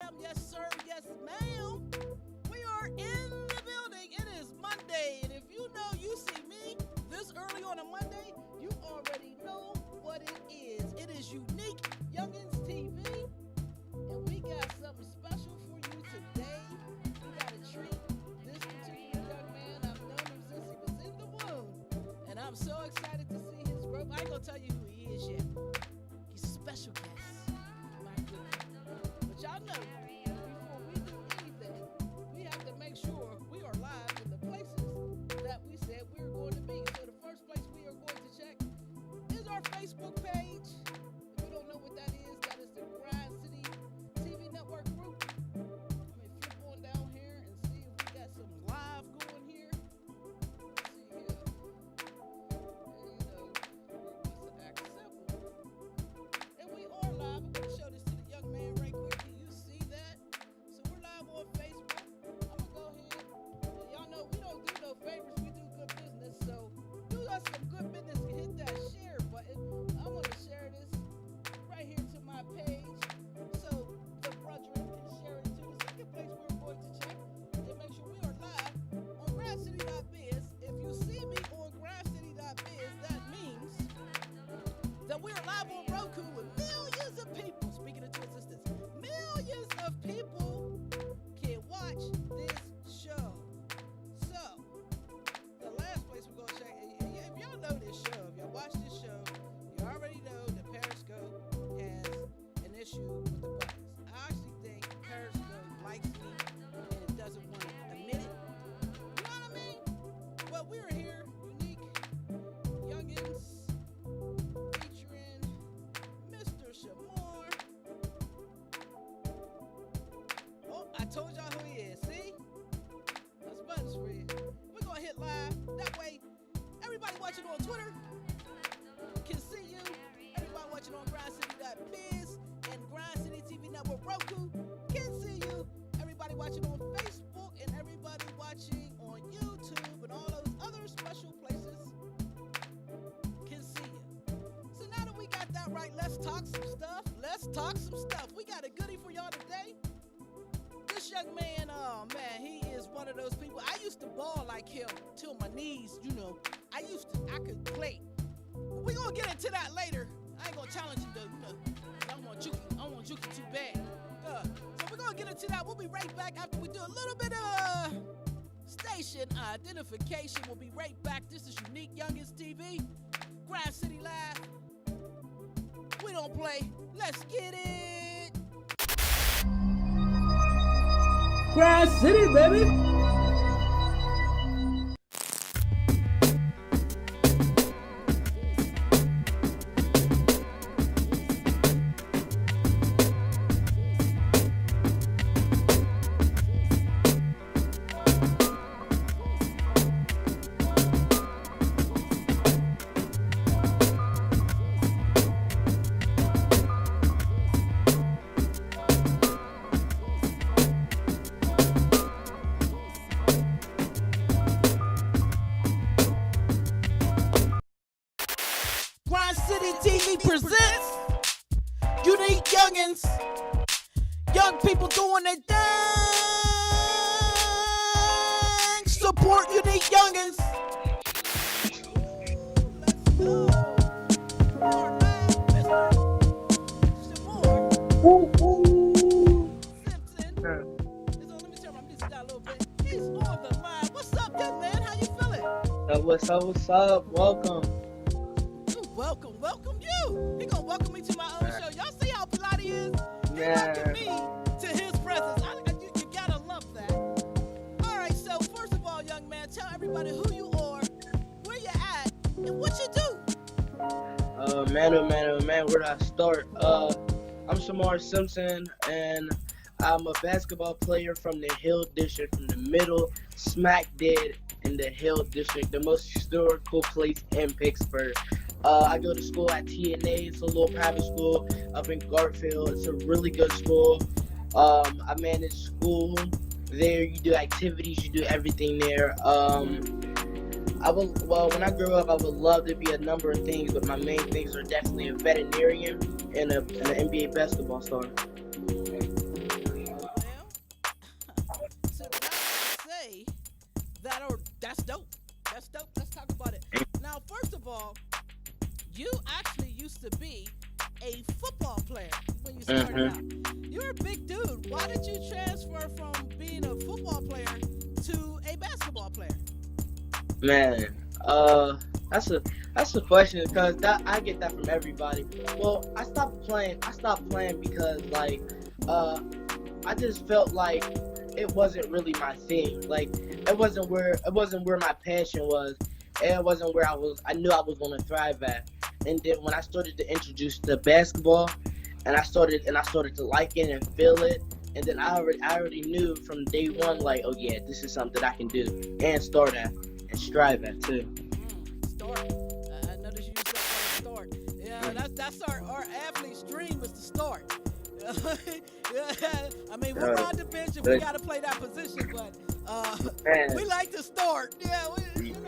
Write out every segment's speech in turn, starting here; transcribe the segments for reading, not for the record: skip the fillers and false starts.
Yes, sir. Yes, ma'am. We are in the building. It is Monday. And if you know you see me this early on a Monday, you already know what it is. It is Unique Youngins TV. And we got something special for you today. We got a treat. This particular young man, I've known him since he was in the womb. And I'm so excited to see his growth. I ain't going to tell you who he is yet. He's a special guest. My goodness. But y'all know, before we do anything, we have to make sure we are live in the places that we said we were going to be. So the first place we are going to check is our Facebook page. If you don't know what that is the Grind City TV Network group. Let me flip on down here and see if we got some live going here. Let's see here. And, what's the acceptable? And we are live. I'm going to show this to the young man right quick. Can you see that? So we're live on Facebook. I'm going to go ahead. And y'all know we don't do no favors. We do good business. So do us some good business and hit that share button. I'm going to share this right here to my page. So the brethren can share it to the second place we're going to check. And make sure we are live on grindcity.biz. If you see me on grindcity.biz, that means that we are live on Roku with millions of people. Speaking of twin sisters, millions of people can watch this show. So, the last place we're going to check, if y'all know this show, if y'all watch this show, you already know that Periscope has an issue with the buttons. I actually think Periscope likes me and it doesn't want to admit it. You know what I mean? Well, we're here, Unique Youngins, featuring Mr. Shamar. Oh, I told y'all who he is. See? That's buttons for you. We're going to hit live. That way, everybody watching on Twitter can see you. Everybody watching on grindcity.biz and Grind City TV Network Roku can see you. Everybody watching on Facebook and everybody watching on YouTube and all those other special places can see you. So now that we got that right, let's talk some stuff. Let's talk some stuff. We got a goodie for y'all today. This young man, oh man, he is one of those people. I used to ball like him till my knees, I could play. But we gonna get into that later. I ain't gonna challenge you though, I want juke too bad. So we're gonna get into that. We'll be right back after we do a little bit of station identification. We'll be right back. This is Unique Youngins TV, Grind City Live. We don't play. Let's get it. Grind City, baby. Grind City TV presents Unique Youngins. Young people doing their thing. Support Unique Youngins. Let's go. More live, Mr. Simpson. Let me turn my music down a little bit. He's on the line. What's up, young man? How you feeling? What's up? Welcome. Welcome you. He gonna welcome me to my own show. Y'all see how polite he is? He welcomed me to his presence. You gotta love that. All right, so first of all, young man, tell everybody who you are, where you at, and what you do. Man, where do I start? I'm Shamar Simpson, and I'm a basketball player from the Hill District, from the middle, smack dead in the Hill District, the most historical place in Pittsburgh. I go to school at TNA. It's a little private school up in Garfield. It's a really good school. I manage school there. You do activities. You do everything there. When I grow up, I would love to be a number of things, but my main things are definitely a veterinarian and an NBA basketball star. started Mhm. out. You're a big dude. Why did you transfer from being a football player to a basketball player? Man, that's a that's a question because that I get that from everybody. Well, I stopped playing. I stopped playing because uh, I just felt like it wasn't really my thing. Like it wasn't where my passion was. And it wasn't where I knew I was gonna thrive at. And then when I started to introduce the basketball, and I started to like it and feel it, and then I already knew from day one, like, oh yeah, this is something that I can do and start at and strive at too. Start. I noticed you used that word start. Yeah, that's our athlete's dream is to start. Yeah, I mean, we'll Uh, ride the bench if we but got to play that position, but we man, like to start. Yeah,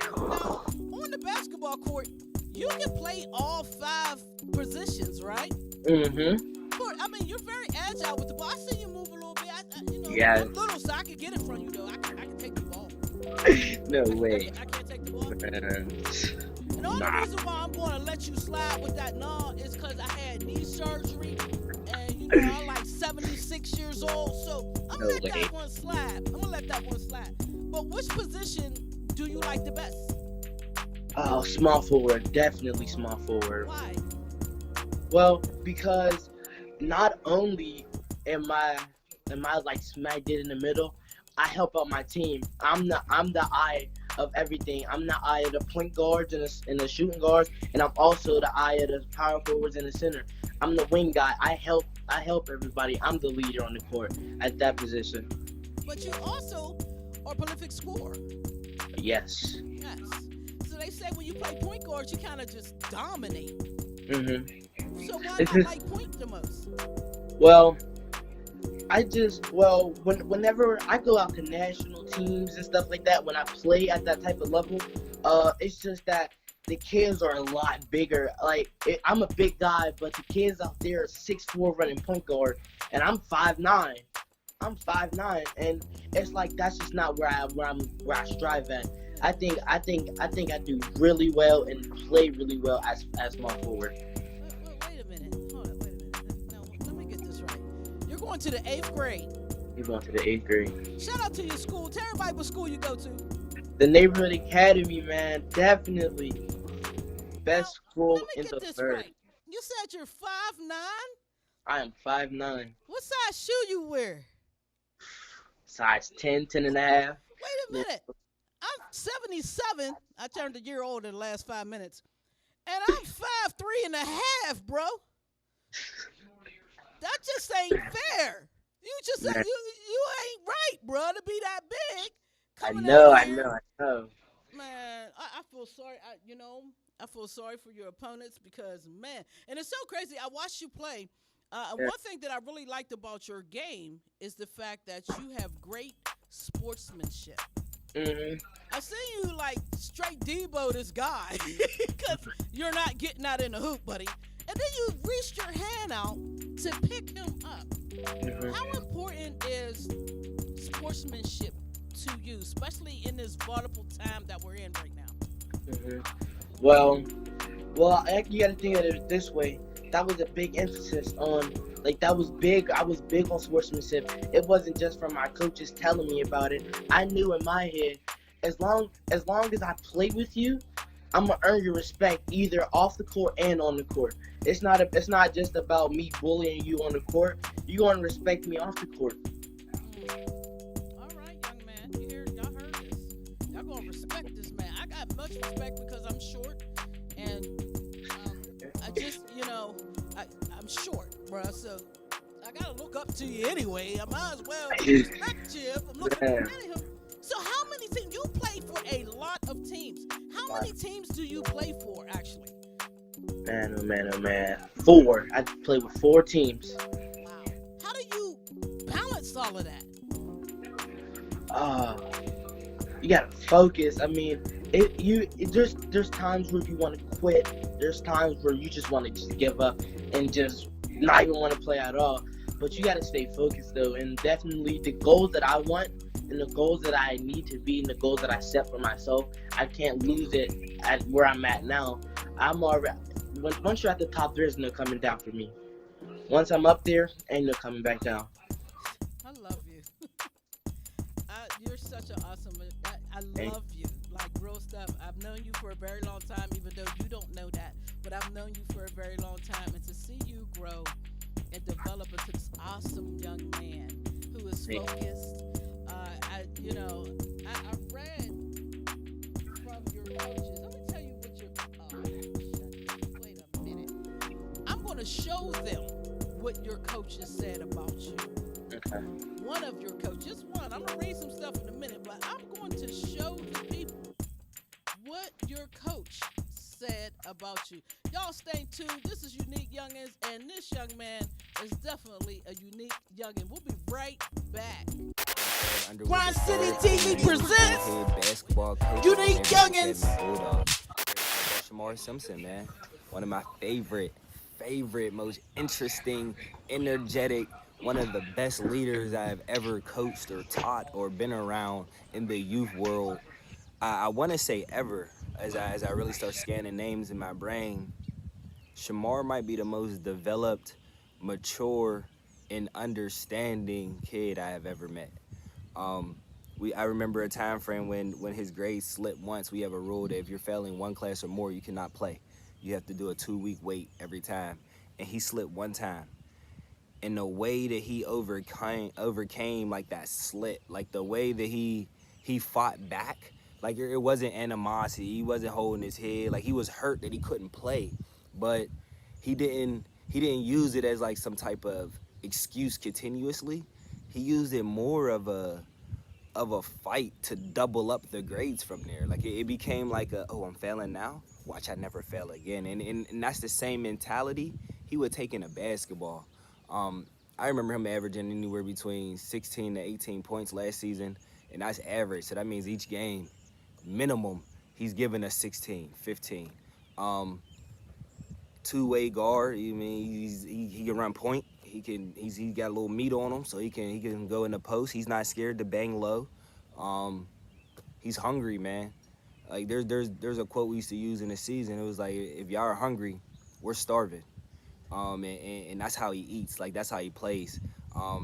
now on the basketball court, you can play all five positions, right? mhm, I mean, you're very agile with the ball. I see you move a little bit. yeah, I'm little, so I can get it from you, though. I can take the ball. no way, I can't take the ball. man, And the only nah, reason why I'm going to let you slide with that no is because I had knee surgery. And, I'm like 76 years old. So I'm going no to let way. that one slide. I'm going to let that one slide. But which position do you like the best? Oh, small forward, definitely small forward. Why? Well, because not only am I like smack dead in the middle, I help out my team. I'm the eye of everything. I'm the eye of the point guards and the shooting guards, and I'm also the eye of the power forwards in the center. I'm the wing guy. I help everybody. I'm the leader on the court at that position. But you also are a prolific scorer. Yes. Yes. So they say when you play point guard, you kind of just dominate. Mhm. So why It's not just like point the most? well, whenever I go out to national teams and stuff like that, when I play at that type of level, it's just that the kids are a lot bigger. Like I'm a big guy, but the kids out there are 6'4" running point guard, and I'm 5'9". I'm 5'9", and it's like that's just not where I strive at. I think I do really well and play really well as small forward. Wait a minute. Hold on, wait a minute. Now, let me get this right. You're going to the eighth grade. You're going to the eighth grade. Shout out to your school. Tell everybody what school you go to. The neighborhood academy, man, definitely Now, best school let me in get the this earth. right. You said you're 5'9"? I am 5'9", What size shoe you wear? size 10, 10 and a half. Wait a minute. I'm 77. I turned a year older in the last 5 minutes. And I'm 5'3" and a half, bro. That just ain't fair. You just said Man, you ain't right, bro, to be that big. I Coming know, out I here. know, I know. Man, I feel sorry. I feel sorry for your opponents because, man, and it's so crazy. I watched you play. Yeah. One thing that I really liked about your game is the fact that you have great sportsmanship. Mhm. I see you like straight Debo this guy because you're not getting out in the hoop, buddy. And then you reached your hand out to pick him up. Mhm. How important is sportsmanship to you, especially in this vulnerable time that we're in right now? Mhm. Well, you got to think of it this way. That was a big emphasis on, like, that was big. I was big on sportsmanship. It wasn't just from my coaches telling me about it. I knew in my head, as long as I play with you, I'm gonna earn your respect either off the court and on the court. It's not just about me bullying you on the court. You gonna respect me off the court. All right, young man. Y'all heard this. Y'all gonna respect this man. I got much respect because I'm short, and I just, I'm short, bruh. So I gotta look up to you anyway. I might as well respect you if I'm looking Man, at him. So how many teams you play for? A lot of teams. How many teams do you play for, actually? man, oh man, oh man. Four. I play with four teams. Wow. How do you balance all of that? Uh, you gotta focus. I mean, there's times where you want to quit. There's times where you just want to just give up and just not even want to play at all. But you gotta stay focused though, and definitely the goals that I want and the goals that I need to be and the goals that I set for myself, I can't lose it at where I'm at now. I'm already once you're at the top, there is no coming down for me. Once I'm up there, ain't no coming back down. I love you. You're such an awesome. I Thank love you. Like real stuff. I've known you for a very long time, even though you don't know that. But I've known you for a very long time, and to see you grow and develop into this awesome young man who is you. focused. I read from your coaches. Let me tell you what your. Wait a minute. I'm going to show them what your coaches said about you. Okay. One of your coaches, one. I'm gonna read some stuff in a minute, but I'm going to show the people what your coach said about you. Y'all stay tuned. This is Unique Youngins, and this young man is definitely a unique youngin. We'll be right back. Grind City TV presents basketball coach Unique Youngins. Shamar Simpson, man. One of my favorite, most interesting, energetic, one of the best leaders I've ever coached or taught or been around in the youth world. I want to say ever, as I really start scanning names in my brain, Shamar might be the most developed, mature, and understanding kid I have ever met. I remember a time frame when his grades slipped once. We have a rule that if you're failing one class or more, you cannot play. You have to do a 2-week wait every time. And he slipped one time. And the way that he overcame like that slip, like the way that he fought back, like it wasn't animosity. He wasn't holding his head. Like he was hurt that he couldn't play, but he didn't use it as like some type of excuse continuously. He used it more of a fight to double up the grades from there. Like it became like I'm failing now, watch I never fail again. And that's the same mentality he would take in a basketball. I remember him averaging anywhere between 16 to 18 points last season, and that's average. So that means each game, minimum, he's giving us 16, 15. Two-way guard, I mean, he can run point. He got a little meat on him, so he can go in the post. He's not scared to bang low. He's hungry, man. Like there's a quote we used to use in the season. It was like, if y'all are hungry, we're starving. And that's how he eats. Like that's how he plays.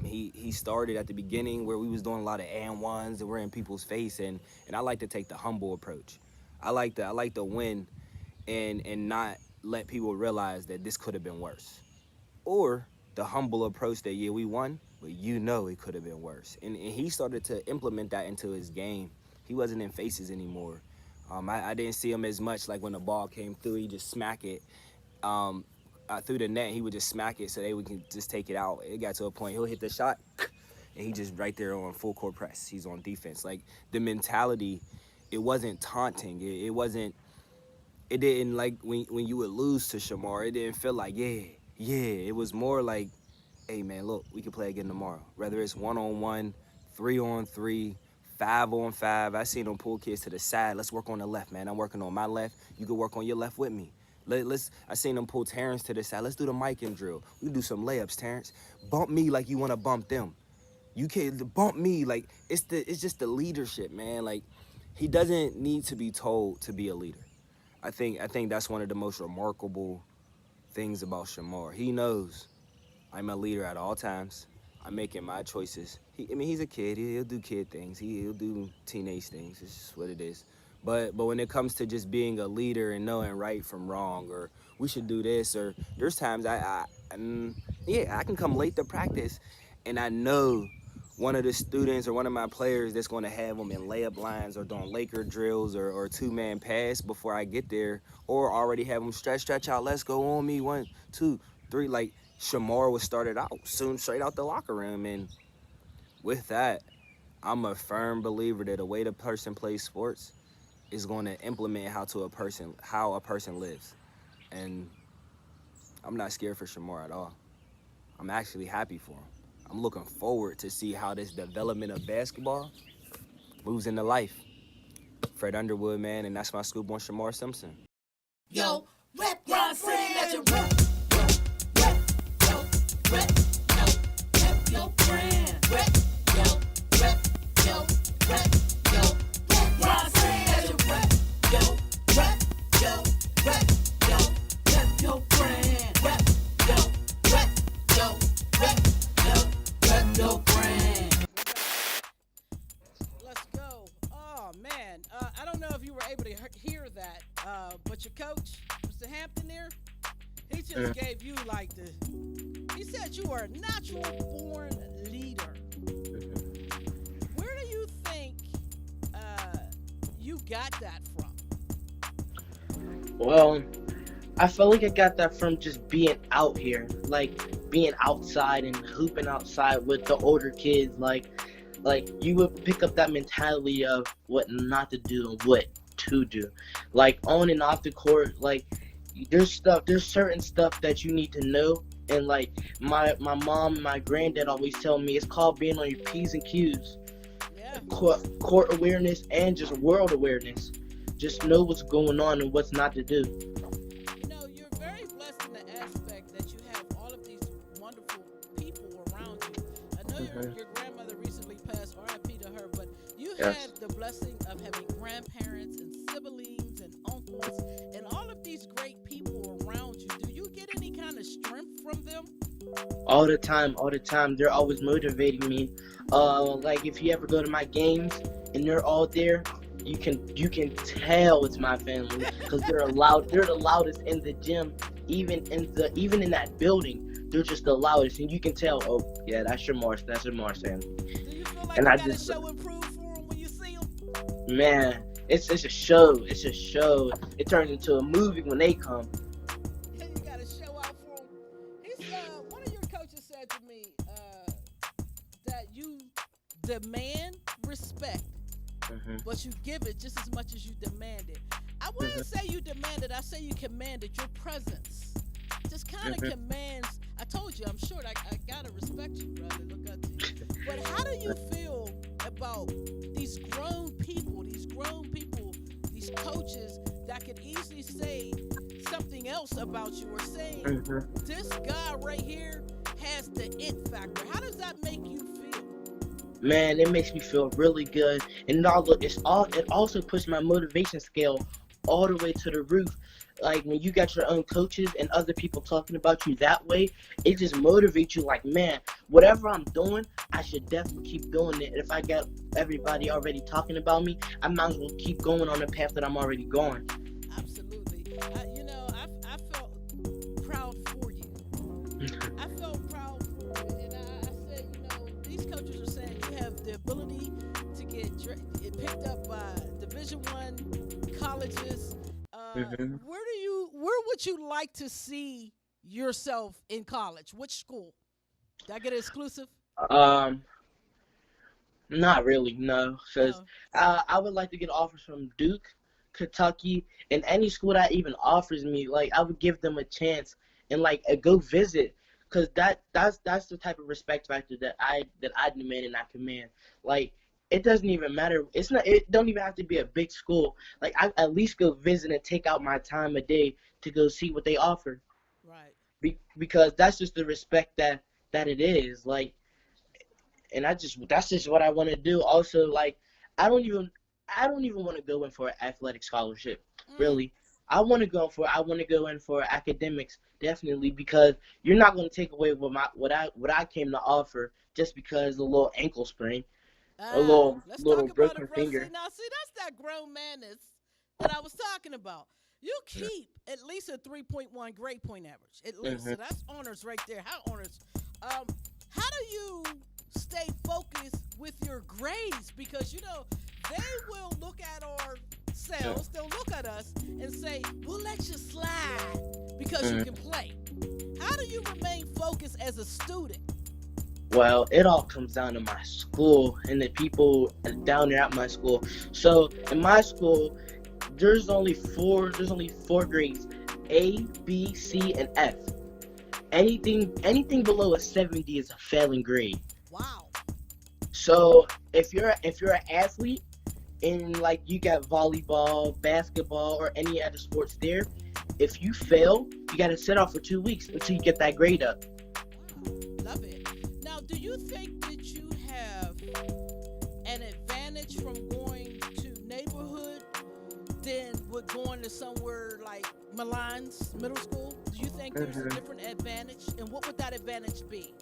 He started at the beginning where we was doing a lot of and ones and we're in people's face, and I like to take the humble approach. I like to win and not let people realize that this could have been worse. Or the humble approach that, yeah, we won, but you know it could have been worse. And he started to implement that into his game. He wasn't in faces anymore. I didn't see him as much like when the ball came through, he just smack it. Through the net, he would just smack it so we can just take it out. It got to a point, he'll hit the shot, and he just right there on full court press. He's on defense. Like the mentality, it wasn't taunting. It didn't like when you would lose to Shamar, it didn't feel like, yeah. It was more like, hey, man, look, we can play again tomorrow. Whether it's 1-on-1, 3-on-3, 5-on-5. I seen them pull kids to the side. Let's work on the left, man. I'm working on my left. You can work on your left with me. I seen them pull Terrence to the side. Let's do the Mikan drill. We can do some layups, Terrence. Bump me like you want to bump them. You can't bump me like it's just the leadership, man. Like he doesn't need to be told to be a leader. I think that's one of the most remarkable things about Shamar. He knows I'm a leader at all times. I'm making my choices. He's a kid. He'll do kid things. He'll do teenage things. It's just what it is. But when it comes to just being a leader and knowing right from wrong, or we should do this, or there's times I can come late to practice, and I know one of the students or one of my players that's going to have them in layup lines or doing Laker drills or two-man pass before I get there, or already have them stretch out, let's go on me, 1, 2, 3. Like Shamar was started out soon straight out the locker room. And with that, I'm a firm believer that the way the person plays sports is going to implement how a person lives. And I'm not scared for Shamar at all. I'm actually happy for him. I'm looking forward to see how this development of basketball moves into life. Fred Underwood, man, and that's my scoop on Shamar Simpson. Yo, rep Grind City, let you rep your brand. Rep Grind City, let you rep your brand. Rep your But your coach, Mr. Hampton there, he just Mm. gave you like the. He said you are a natural born leader. Where do you think uh, you got that from? Well, I felt like I got that from just being out here, like being outside and hooping outside with the older kids. Like you would pick up that mentality of what not to do and what to do. Like on and off the court, like there's certain stuff that you need to know. And like my mom, and my granddad always tell me, it's called being on your P's and Q's, Yeah. court awareness and just world awareness. Just know what's going on and what's not to do. You know, you're very blessed in the aspect that you have all of these wonderful people around you. I know Hmm. your grandmother recently passed, RIP to her, but you Yes. had the blessing of having grandparents and siblings and uncles and all of these great people around you. Do you get any kind of strength from them? All the time. They're always motivating me. Like if you ever go to my games and they're all there, you can tell it's my family because they're loud. They're the loudest in the gym, even in that building. They're just the loudest, and you can tell. Oh yeah, that's Shamar family. Do you feel like And you I got to just show and prove for them when you see them? man, it's a show. It's a show. It turns into a movie when they come. Yeah, you got to show out for them. One of your coaches said to me that you demand respect, Hmm. but you give it just as much as you demand it. I wouldn't say you demand it. I say you command it. Your presence just kind of Hmm. commands. I told you, I'm short. I gotta respect you, brother. Look up to you. But how do you feel about these grown people, these coaches that could easily say something else about you or saying Hmm. this guy right here has the it factor? How does that make you feel? Man, it makes me feel really good, and it also puts my motivation scale all the way to the roof. Like when you got your own coaches and other people talking about you that way, it just motivates you. Like man, whatever I'm doing, I should definitely keep doing it. And if I got everybody already talking about me, I might as well keep going on the path that I'm already going. Absolutely. I felt proud for you. I felt proud for you, and I said, these coaches are saying you have the ability to get picked up by Division 1 colleges. Hmm. Where would you like to see yourself in college? Which school? Did I get it exclusive? Um, Not really, no, because No. I would like to get offers from Duke, Kentucky, and any school that even offers me. Like I would give them a chance and like go visit, because that's the type of respect factor that I demand and I command. Like it doesn't even matter. It don't even have to be a big school. Like I at least go visit and take out my time a day to go see what they offer, Right. because that's just the respect that it is. Like and that's just what I want to do. Also, like I don't even I don't even want to go in for an athletic scholarship. Mm. Really, I want to go in for academics definitely, because you're not going to take away what I came to offer just because a little ankle sprain, a Let's little talk about it, broken bro. See, finger. now, see, that's that grown madness that I was talking about. You keep at least a 3.1 grade point average, at least. Hmm. So that's honors right there. How honors? Um, how do you stay focused with your grades? Because they will look at ourselves, they'll look at us and say, "We'll let you slide because you Hmm. can play." How do you remain focused as a student? Well, it all comes down to my school and the people down there at my school. So in my school, there's only four grades: A, B, C, and F. Anything below a 70 is a failing grade. Wow. So if you're an athlete and like you got volleyball, basketball, or any other sports there, if you fail, you got to sit out for 2 weeks until you get that grade up. Wow, love it. Now, do you think that you have an advantage from going to neighborhood than with going to somewhere like Milan's middle school? Do you think there's a Hmm. different advantage? And what would that advantage be?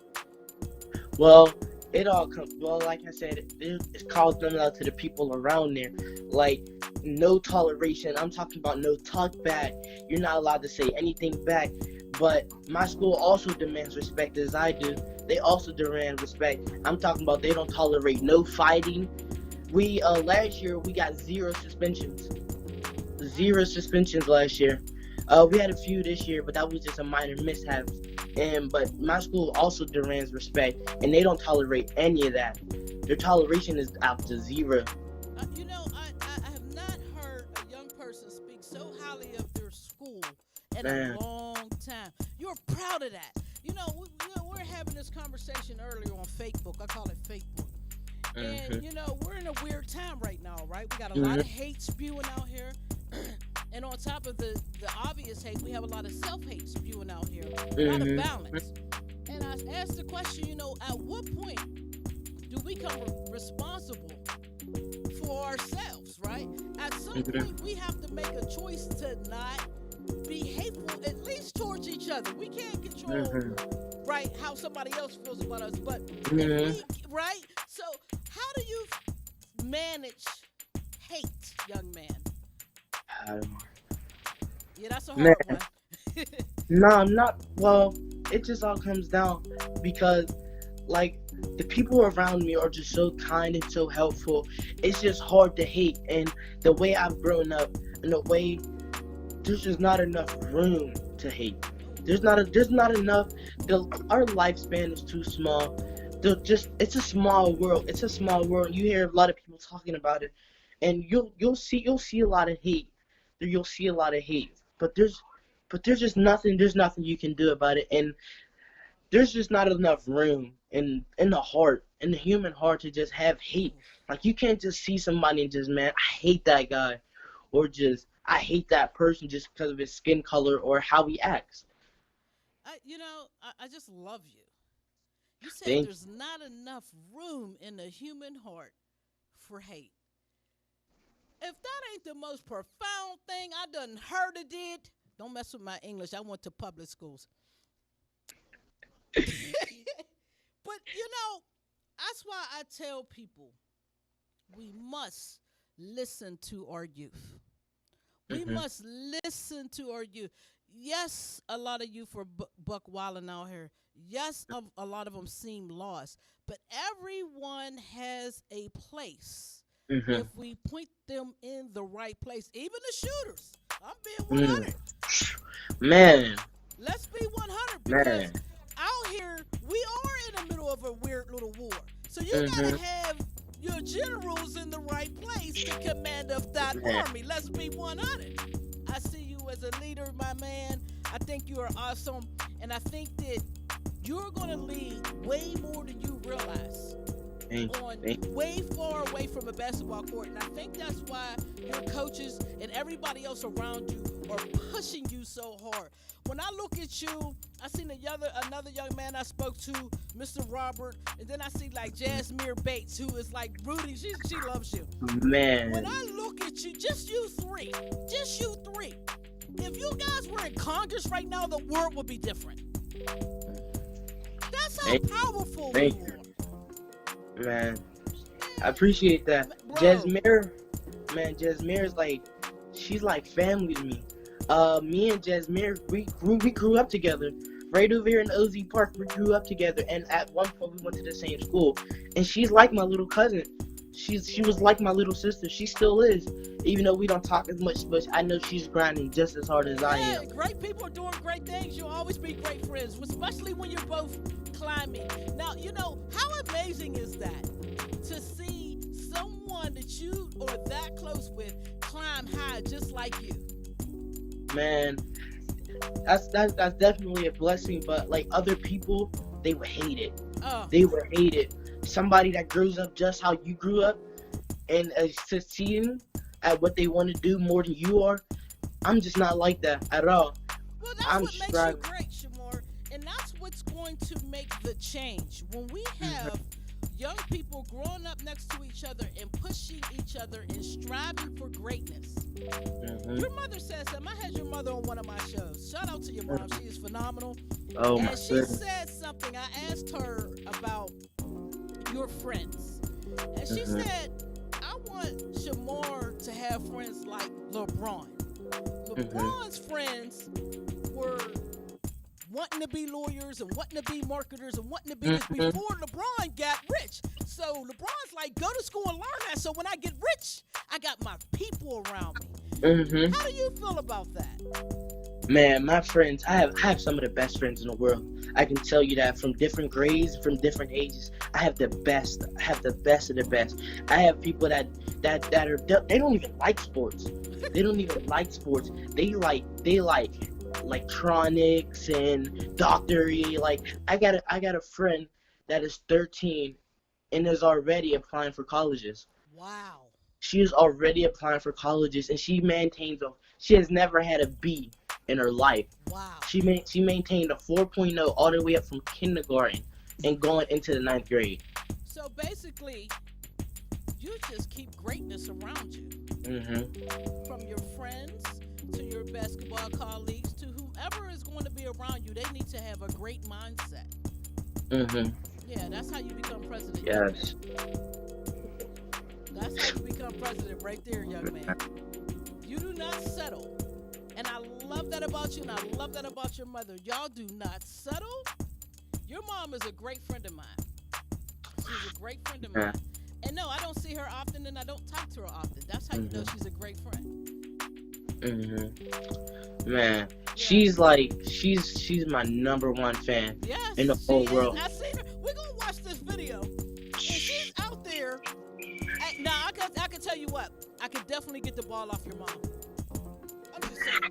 Well, it all comes, well, like I said, it calls them out to the people around there. Like, no toleration. I'm talking about no talk back. You're not allowed to say anything back. But my school also demands respect as I do. They also demand respect. I'm talking about they don't tolerate no fighting. We last year we got zero suspensions last year. We had a few this year, but that was just a minor mishap. But my school also demands respect, and they don't tolerate any of that. Their toleration is out to zero. I have not heard a young person speak so highly of their school in a Man. long time. You're proud of that. We're having this conversation earlier on Facebook. I call it Facebook. And we're in a weird time right now, right? We got a lot of hate spewing out here. And on top of the obvious hate, we have a lot of self-hate spewing out here. A lot of balance. And I asked the question, at what point do we become responsible for ourselves, right? At some point, we have to make a choice to not be hateful, at least towards each other. We can't control, right, how somebody else feels about us, but if we, right? So how do you manage hate, young man? Yeah, that's a hard one. No, I'm not. Well, it just all comes down because, like, the people around me are just so kind and so helpful. It's just hard to hate, and the way I've grown up, and the way there's just not enough room to hate. There's not enough. Our lifespan is too small. It's a small world. It's a small world. You hear a lot of people talking about it, and you'll see a lot of hate. You'll see a lot of hate, but there's just nothing. There's nothing you can do about it, and there's just not enough room in the human heart to just have hate. Like, you can't just see somebody and just, man, I hate that guy, or just I hate that person just because of his skin color or how he acts. I just love you. You said Thank there's not enough room in the human heart for hate. If that ain't the most profound thing I done heard it did, don't mess with my English. I went to public schools. But that's why I tell people we must listen to our youth. We must listen to our youth. Yes, a lot of youth are buck wilding out here. Yes, a lot of them seem lost. But everyone has a place if we point them in the right place. Even the shooters. I'm being 100. Man, Let's be 100 because man. out here we are in the middle of a weird little war. So you gotta have your generals in the right place to command of that army. Let's be 100. I see you as a leader, my man. I think you are awesome, and I think that you're gonna lead way more than you realize. Way far away from a basketball court, and I think that's why your coaches and everybody else around you are pushing you so hard. When I look at you, I seen another young man I spoke to, Mr. Robert, and then I see like Jasmine Bates, who is like Rudy. She loves you. Man. When I look at you, just you three. If you guys were in Congress right now, the world would be different. That's how powerful you are. Man, I appreciate that. Bro. Jasmine is like, she's like family to me. Me and Jasmine, we grew up together. Right over here in OZ Park, we grew up together, and at one point we went to the same school. And she's like my little cousin. She was like my little sister. She still is. Even though we don't talk as much, but I know she's grinding just as hard as I am. Great people are doing great things. You'll always be great friends, especially when you're both climbing. Now, how amazing is that to see someone that you are that close with climb high just like you? Man, that's definitely a blessing. But like other people, they would hate it. They would hate it. Somebody that grows up just how you grew up and succeeding at what they want to do more than you are, I'm just not like that at all. Well, that's what makes you great, Shamar, and that's what's going to make the change. When we have young people growing up next to each other and pushing each other and striving for greatness. Your mother said something. I had your mother on one of my shows. Shout out to your mom. She is phenomenal. Oh, and my she said something. I asked her about, your friends. And she Mhm. said, I want Shamar to have friends like LeBron. Mhm. LeBron's friends were wanting to be lawyers and wanting to be marketers and wanting to be this Mhm. before LeBron got rich. So LeBron's like, go to school and learn that. So when I get rich, I got my people around me. Mhm. How do you feel about that? Man, my friends, I have some of the best friends in the world. I can tell you that from different grades, from different ages, I have the best. I have the best of the best. I have people that are they don't even like sports. They don't even like sports. They like electronics and doctory. Like I got a friend that is 13 and is already applying for colleges. Wow. She is already applying for colleges, and she has never had a B in her life. Wow. She maintained a 4.0 all the way up from kindergarten and going into the ninth grade. So basically, you just keep greatness around you. Mhm. From your friends to your basketball colleagues to whomever is going to be around you, they need to have a great mindset. Mhm. Yeah, that's how you become president, young Yes. man. That's how you become president right there, young man. You do not settle. And I love that about you, and I love that about your mother. Y'all do not settle. Your mom is a great friend of mine. She's a great friend of Yeah. mine. And no, I don't see her often, and I don't talk to her often. That's how you know Mhm. she's a great friend. Mhm. Man, Yeah. she's my number one fan in the Yes, she whole is. world. I seen her. We're gonna watch this video, and she's out there. Now I can tell you what. I could definitely get the ball off your mom. I'm just saying.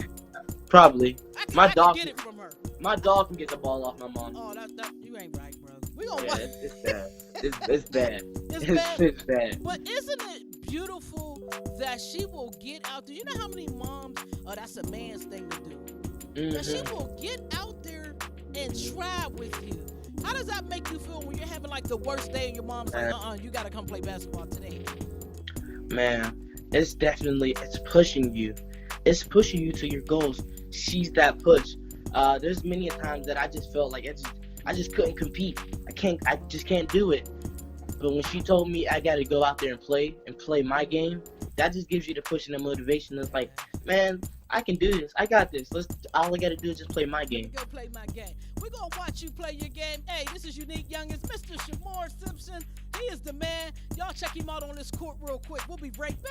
Probably. My I could dog get it from her. my dog can get the ball off my mom. Oh, that you ain't right, bro. We gonna Yeah, watch. it's bad. It's bad. It's It's, bad. it's bad. But isn't it beautiful that she will get out there? You know how many moms? Oh, that's a man's thing to do. That she Mhm. will get out there and try with you. How does that make you feel when you're having like the worst day and your mom's like, Man, you gotta come play basketball today? man, it's pushing you. It's pushing you to your goals. She's that push. There's many a times that I just felt like I just couldn't compete. I just can't do it. But when she told me I got to go out there and play my game, that just gives you the push and the motivation. It's like, Yeah. man, I can do this. I got this. All I got to do is just play my Let me game. go play my game. We're gonna watch you play your game. Hey, this is Unique Young. It's Mr. Shamar Simpson. He is the man. Y'all check him out on this court real quick. We'll be right back.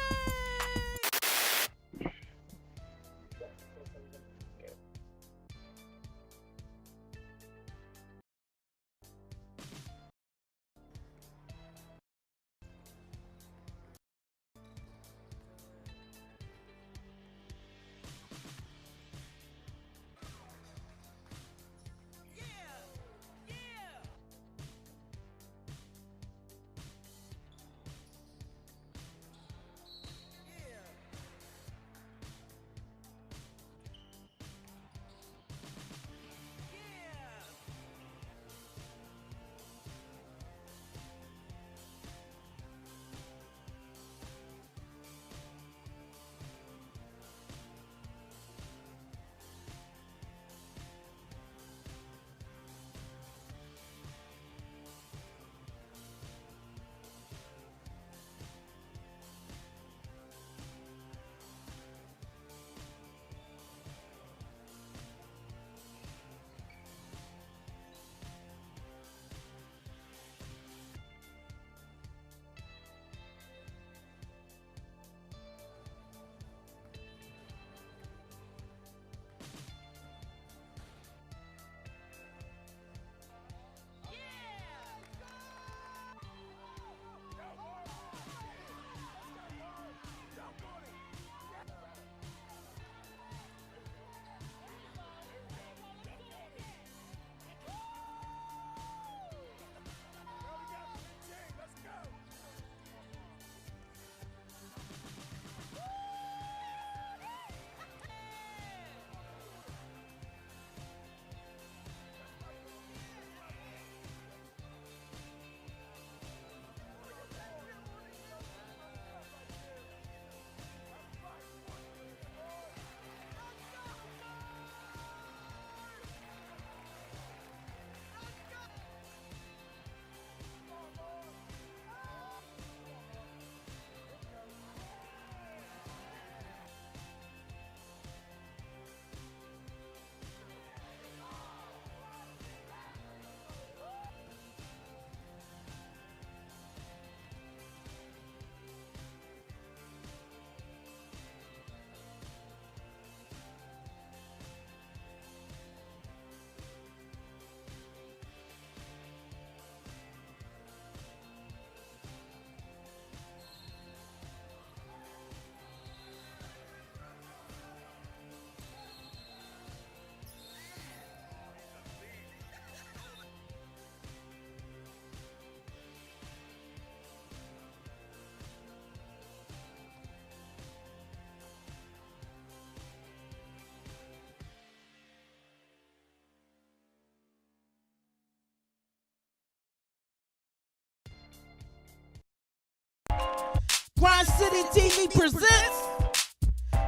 Grind City TV presents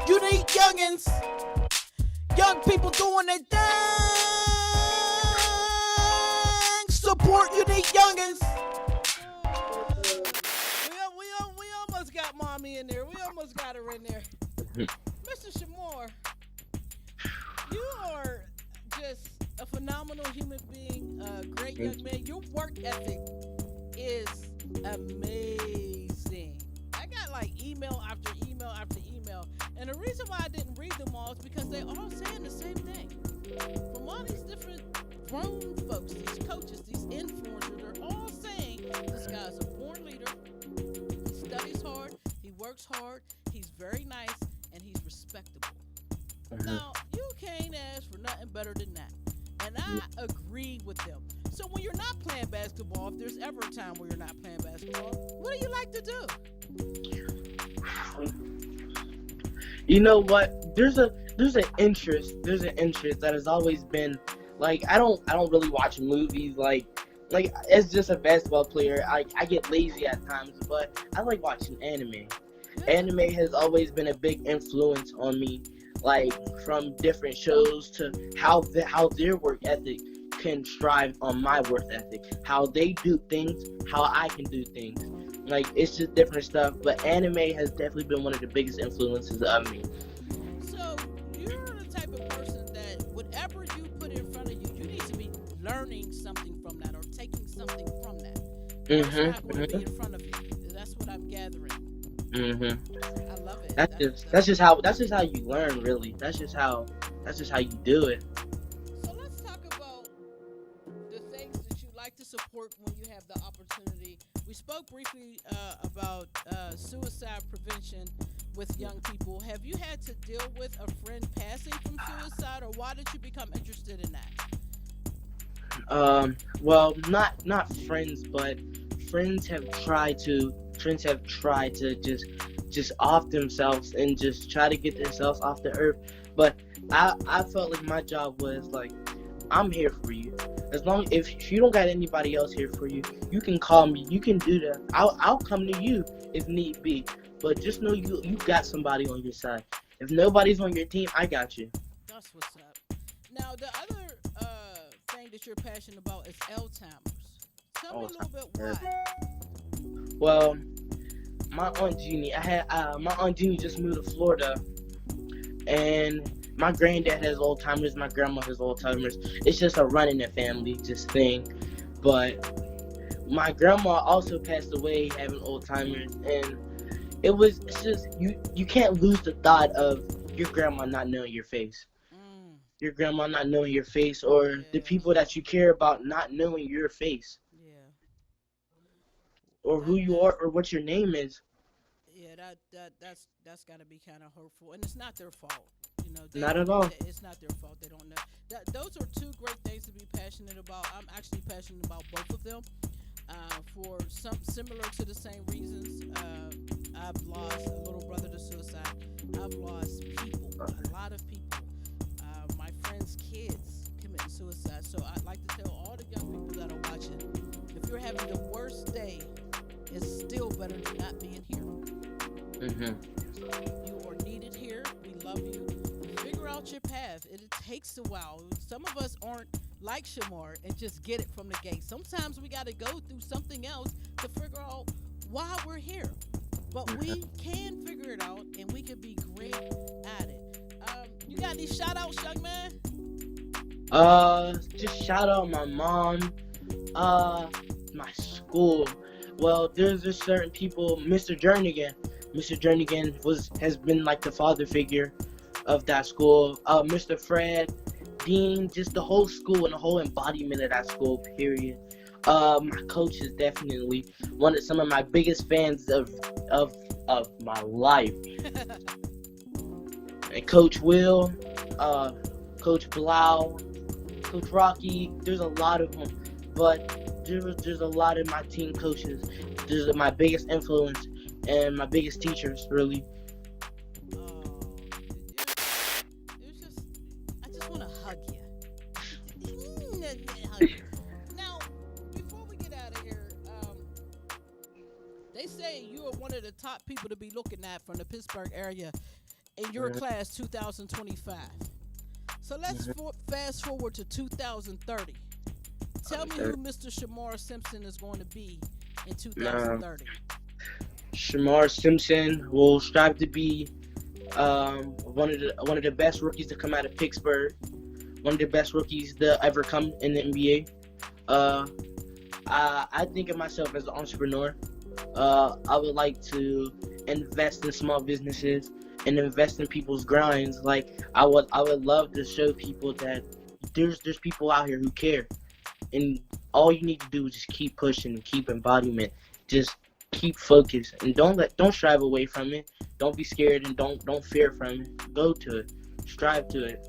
Unique Youngins. Young people doing their thing. Support Unique Youngins. We almost got mommy in there. We almost got her in there. Mr. Shamar, you are just a phenomenal human being, a great young man. Your work ethic is amazing. I got like email after email after email, and the reason why I didn't read them all is because they all saying the same thing. From all these different grown folks, these coaches, these influencers, they're all saying this guy's a born leader. He studies hard, he works hard, he's very nice, and he's respectable. Now, you can't ask for nothing better than that. And I agree with them. So when you're not playing basketball, if there's ever a time where you're not playing basketball, what do you like to do? You know what? There's an interest that has always been like I don't really watch movies like as just a basketball player. I get lazy at times, but I like watching anime. Yeah. Anime has always been a big influence on me, like from different shows to how their work ethic can strive on my work ethic, how they do things, how I can do things. Like it's just different stuff, but anime has definitely been one of the biggest influences of me. So you're the type of person that whatever you put in front of you, you need to be learning something from that or taking something from that. It's not going to be in front of you. That's what I'm gathering. I love it. That's just how you learn, really. That's just how you do it. So let's talk about the things that you like to support when you have the opportunity. We spoke briefly about suicide prevention with young people. Have you had to deal with a friend passing from suicide, or why did you become interested in that? Well, not friends, but friends have tried to just off themselves and just try to get themselves off the earth. But I felt like my job was like, I'm here for you. As long if you don't got anybody else here for you, you can call me. You can do that. I'll come to you if need be. But just know you got somebody on your side. If nobody's on your team, I got you. That's what's up. Now the other thing that you're passionate about is Alzheimer's. Tell me a little bit why. Well, my aunt Jeannie, my aunt Jeannie just moved to Florida, and my granddad has Alzheimer's, my grandma has Alzheimer's. It's just a run in the family, just thing. But my grandma also passed away having Alzheimer's, and it's just you can't lose the thought of your grandma not knowing your face. Your grandma not knowing your face, or the people that you care about not knowing your face. Or who you are, or what your name is. Yeah, that's got to be kind of hurtful, and it's not their fault. You know, Not at all. It's not their fault. They don't know. Those are two great things to be passionate about. I'm actually passionate about both of them. For some similar to the same reasons. I've lost a little brother to suicide. I've lost people, a lot of people. My friends' kids committing suicide. So I'd like to tell all the young people that are watching, if you're having the worst day, it's still better than not being here. You are needed here. We love you. Figure out your path. It takes a while. Some of us aren't like Shamar and just get it from the gate. Sometimes we got to go through something else to figure out why we're here. But we can figure it out, and we can be great at it. You got any shout outs, young man? Just shout out my mom, my school. Well, there's just certain people, Mr. Jernigan. Mr. Jernigan has been like the father figure of that school. Mr. Fred, Dean, just the whole school and the whole embodiment of that school, period. My coach is definitely some of my biggest fans of my life. And Coach Will, Coach Blau, Coach Rocky, there's a lot of them. But there's a lot of my team coaches. There's my biggest influence and my biggest teachers, really. I just want to hug you. Now, before we get out of here, They say you are one of the top people to be looking at from the Pittsburgh area in your Mhm. class 2025. So let's Mhm. fast forward to 2030. Tell me who Mr. Shamar Simpson is going to be in Now, 2030. Shamar Simpson will strive to be one of the best rookies to come out of Pittsburgh, one of the best rookies to ever come in the NBA. I think of myself as an entrepreneur. I would like to invest in small businesses and invest in people's grinds. Like I would love to show people that there's people out here who care, and all you need to do is just keep pushing and keep embodiment. Just keep focused and don't strive away from it. Don't be scared and don't fear from it. Go to it. Strive to it.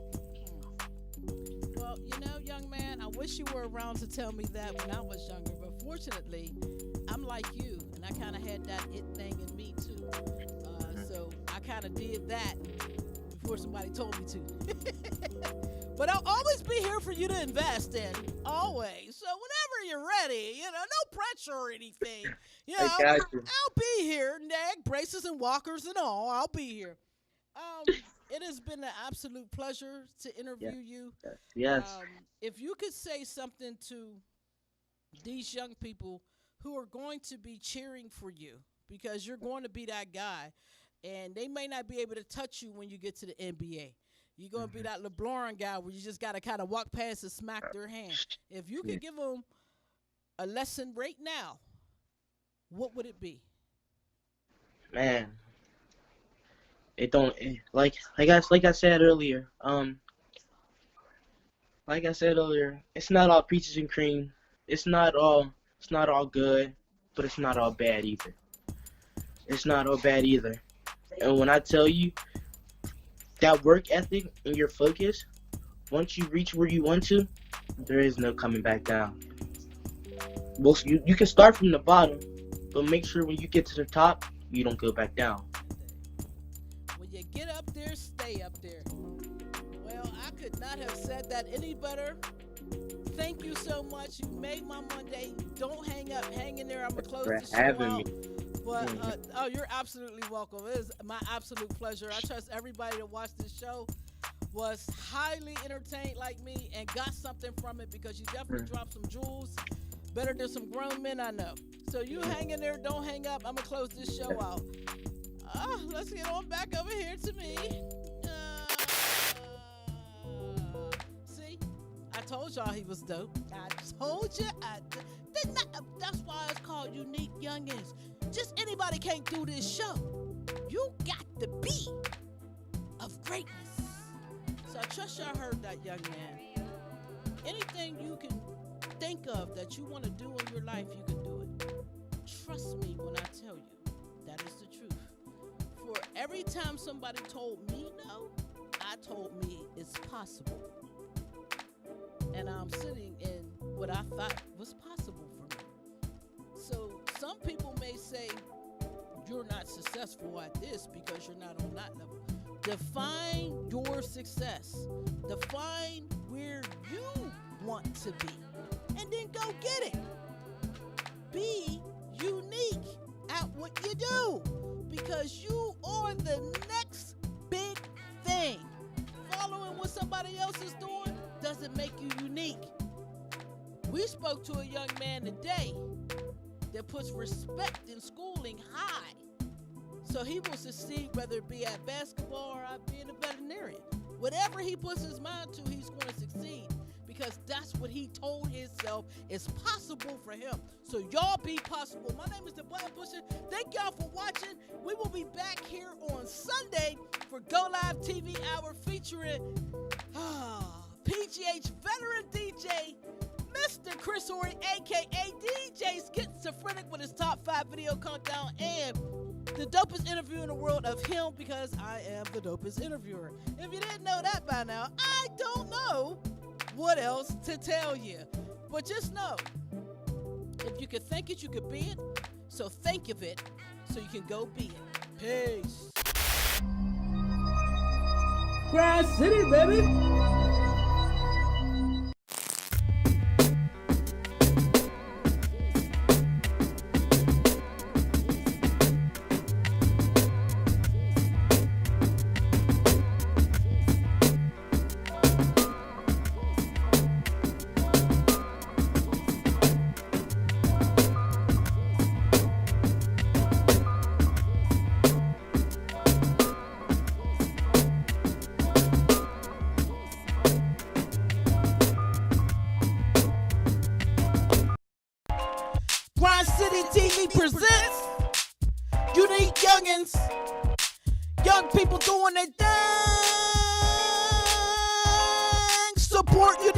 Well, young man, I wish you were around to tell me that when I was younger, but fortunately, I'm like you, and I kind of had that it thing in me too. So I kind of did that before somebody told me to. But I'll always be here for you to invest in, always. So whenever you're ready, no pressure or anything. I got you. I'll be here, neck braces and walkers and all. I'll be here. It has been an absolute pleasure to Yes. interview you. Yes. If you could say something to these young people who are going to be cheering for you because you're going to be that guy, and they may not be able to touch you when you get to the NBA. You're going to be that LeBron guy where you just got to kind of walk past and smack their hand. If you Yeah. could give them a lesson right now, what would it be? Man, like I said earlier. Like I said earlier, it's not all peaches and cream. It's not all good, but it's not all bad either. It's not all bad either. And when I tell you that work ethic and your focus, once you reach where you want to, there is no coming back down. Well, you can start from the bottom, but make sure when you get to the top, you don't go back down. When you get up there, stay up there. Well, I could not have said that any better. Thank you so much. You made my Monday. Don't hang up. Hang in there. I'm going to close For the show having out. me. But, you're absolutely welcome. It is my absolute pleasure. I trust everybody that watched this show was highly entertained like me and got something from it because you definitely dropped some jewels. Better than some grown men I know. So you hang in there. Don't hang up. I'm going to close this show out. Let's get on back over here to me. See? I told y'all he was dope. I told you. That's why it's called Unique Youngins. Just anybody can't do this show. You got the beat of greatness. So I trust y'all heard that, young man. Anything you can think of that you want to do in your life, you can do it. Trust me when I tell you that is the truth. For every time somebody told me no, I told me it's possible. And I'm sitting in what I thought was possible for me. So some people may say you're not successful at this because you're not on that level. Define your success. Define where you want to be. And then go get it. Be unique at what you do because you are the next big thing. Following what somebody else is doing doesn't make you unique. We spoke to a young man today that puts respect in schooling high. So he will succeed whether it be at basketball or at being a veterinarian. Whatever he puts his mind to, he's going to succeed because that's what he told himself is possible for him. So y'all be possible. My name is the Button Pusher. Thank y'all for watching. We will be back here on Sunday for Go Live TV Hour featuring PGH veteran DJ, Mr. Chris Horry, a.k.a. DJ Schizophrenic with his top 5 video countdown and the dopest interview in the world of him because I am the dopest interviewer. If you didn't know that by now, I don't know what else to tell you. But just know, if you could think it, you could be it. So think of it so you can go be it. Peace. Grass City, baby. City TV presents Unique Youngins. Young people doing their thing. Support Unique.